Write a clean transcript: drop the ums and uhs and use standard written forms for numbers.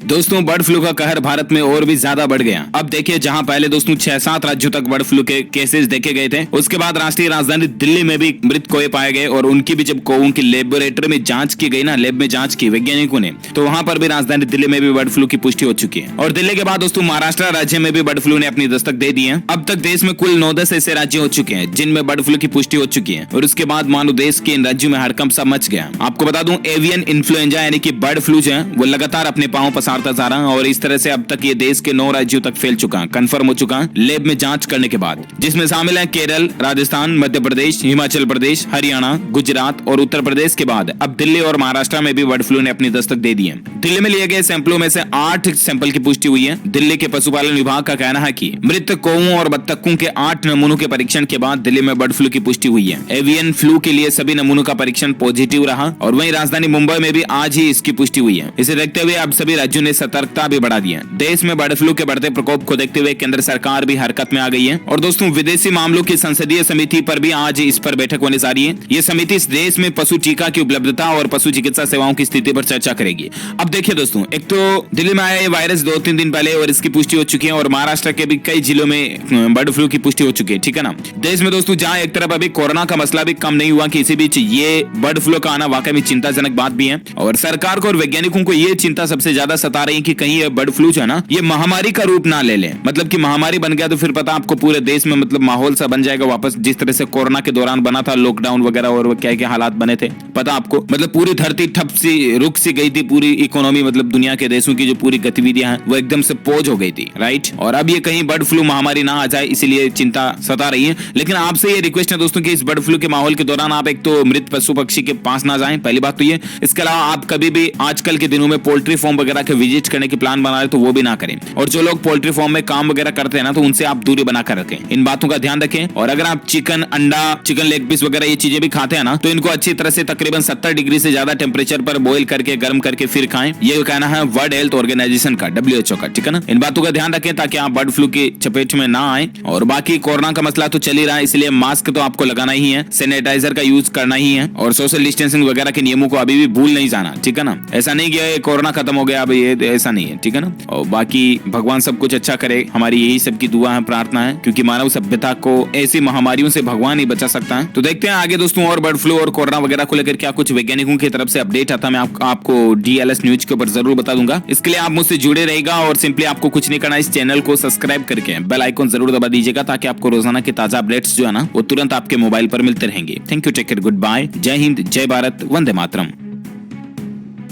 दोस्तों bird flu का कहर भारत में और भी ज्यादा बढ़ गया। अब देखिए, जहां पहले दोस्तों 6-7 राज्यों तक बर्ड फ्लू के केसेस देखे गए थे, उसके बाद राष्ट्रीय राजधानी दिल्ली में भी मृत कौवे पाए गए और उनकी भी जब कौवों की लेबोरेटरी में जांच की गई ना, लैब में जांच की वैज्ञानिकों ने, तो वहां पर भी राजधानी दिल्ली में भी बर्ड फ्लू की पुष्टि हो चुकी है। और दिल्ली के बाद दोस्तों महाराष्ट्र राज्य में भी बर्ड फ्लू ने अपनी दस्तक दे दी है। अब तक देश में कुल 9-10 ऐसे राज्य हो चुके हैं जिनमें बर्ड फ्लू की पुष्टि हो चुकी है और उसके बाद मानो देश के इन राज्यों में हड़कंप सा मच गया। आपको बता दूं, एवियन इन्फ्लुएंजा यानी कि बर्ड फ्लू जो है वो लगातार अपने पांव पसारता जा रहा है और इस तरह से अब तक ये देश के 9 राज्यों तक फैल चुका है, कंफर्म हो चुका है लैब में जांच करने के बाद, जिसमें शामिल है केरल, राजस्थान, मध्य प्रदेश, हिमाचल प्रदेश, हरियाणा, गुजरात और उत्तर प्रदेश के बाद अब दिल्ली और महाराष्ट्र में भी बर्ड फ्लू ने अपनी दस्तक दे दी है। दिल्ली में लिए गए सैंपलों में से 8 सैंपल की पुष्टि हुई है। दिल्ली के पशुपालन विभाग का कहना है कि मृत कौवों और बत्तखों के 8 नमूनों के परीक्षण के बाद दिल्ली में बर्ड फ्लू की पुष्टि हुई है। एवियन फ्लू के लिए सभी नमूनों का परीक्षण पॉजिटिव रहा और वहीं राजधानी मुंबई में भी आज ही इसकी पुष्टि हुई है। इसे देखते हुए अब सभी राज्यों ने सतर्कता भी बढ़ा दी है। देश में बर्ड फ्लू के बढ़ते प्रकोप को देखते हुए केंद्र सरकार भी हरकत में आ गई है और दोस्तों विदेशी मामलों की संसदीय समिति पर भी आज इस पर बैठक होने जा रही है। ये समिति इस देश में पशु टीका की उपलब्धता और पशु चिकित्सा सेवाओं की स्थिति पर चर्चा करेगी। अब देखिए दोस्तों, एक तो दिल्ली में आया ये वायरस 2-3 दिन पहले और इसकी पुष्टि हो चुकी है और महाराष्ट्र के भी कई जिलों में बर्ड फ्लू की पुष्टि हो चुकी है, ठीक है ना। देश में दोस्तों जहां एक तरफ अभी कोरोना का मसला भी कम नहीं हुआ कि इसी बीच ये बर्ड फ्लू का आना वाकई में चिंताजनक बात भी है और सरकार को और वैज्ञानिकों को ये चिंता सबसे ज्यादा सता रही है कि कहीं ये बर्ड फ्लू जो है ना, ये महामारी का रूप ना ले ले। मतलब कि महामारी बन गया तो फिर पता आपको पूरे देश में मतलब माहौल सा बन जाएगा वापस, जिस तरह से कोरोना के दौरान बना था, लॉकडाउन वगैरह और क्या क्या हालात बने थे पता आपको। मतलब पूरी धरती ठप सी रुक सी गई थी, पूरी इकोनॉमी मतलब दुनिया के देशों की जो पूरी गतिविधियां हैं वो एकदम से पॉज हो गई थी, राइट। और अब ये कहीं बर्ड फ्लू महामारी ना आ जाए इसीलिए चिंता सता रही है। लेकिन आपसे ये रिक्वेस्ट है दोस्तों कि इस बर्ड फ्लू के माहौल के दौरान आप एक तो मृत पशु पक्षी के पास ना जाएं, पहली बात तो ये। इसके अलावा आप कभी भी आजकल के दिनों में पोल्ट्री फार्म वगैरह के विजिट करने की प्लान बना रहे तो वो भी ना करें और जो लोग पोल्ट्री फार्म में काम वगैरह करते हैं ना तो उनसे आप दूरी बनाकर रखें। इन बातों का ध्यान रखें और अगर आप चिकन, अंडा, चिकन लेग पीस वगैरह ये चीजें भी खाते हैं ना तो इनको अच्छी तरह से तकरीबन 70 डिग्री से ज्यादा टेम्परेचर पर बॉईल करके गर्म करके फिर खाएं। ये कहना है वर्ल्ड हेल्थ ऑर्गेनाइजेशन का, WHO का, ठीक है ना। इन बातों का ध्यान रखें ताकि आप बर्ड फ्लू की चपेट में ना आए। और बाकी कोरोना का मसला तो चल ही रहा है, इसलिए मास्क तो आपको लगाना ही है, सैनिटाइजर का यूज करना ही है और सोशल डिस्टेंसिंग वगैरह के नियमों को अभी भी भूल नहीं जाना, ठीक है ना। ऐसा नहीं कि कोरोना खत्म हो गया अब, ये ऐसा नहीं है, ठीक है ना। और बाकी भगवान सब कुछ अच्छा करे, हमारी यही सबकी दुआ है, प्रार्थना है, क्योंकि मानव सभ्यता को ऐसी महामारियों से भगवान ही बचा सकता है। तो देखते हैं आगे दोस्तों और बर्ड फ्लू और कोरोना वगैरह को लेकर क्या कुछ वैज्ञानिकों की तरफ से अपडेट आता है, मैं आपको DLS न्यूज के ऊपर जरूर बता दूंगा। इसके लिए आप मुझसे जुड़े रहेगा और सिंपली आपको कुछ नहीं करना, इस चैनल को सब्सक्राइब करके बेल आइकन जरूर दबा दीजिएगा ताकि आपको रोजाना के ताजा अपडेट्स जो है ना वो तुरंत आपके मोबाइल पर मिलते रहेंगे। Thank you, take care, good bye, जय हिंद, जय भारत, वंदे मातरम।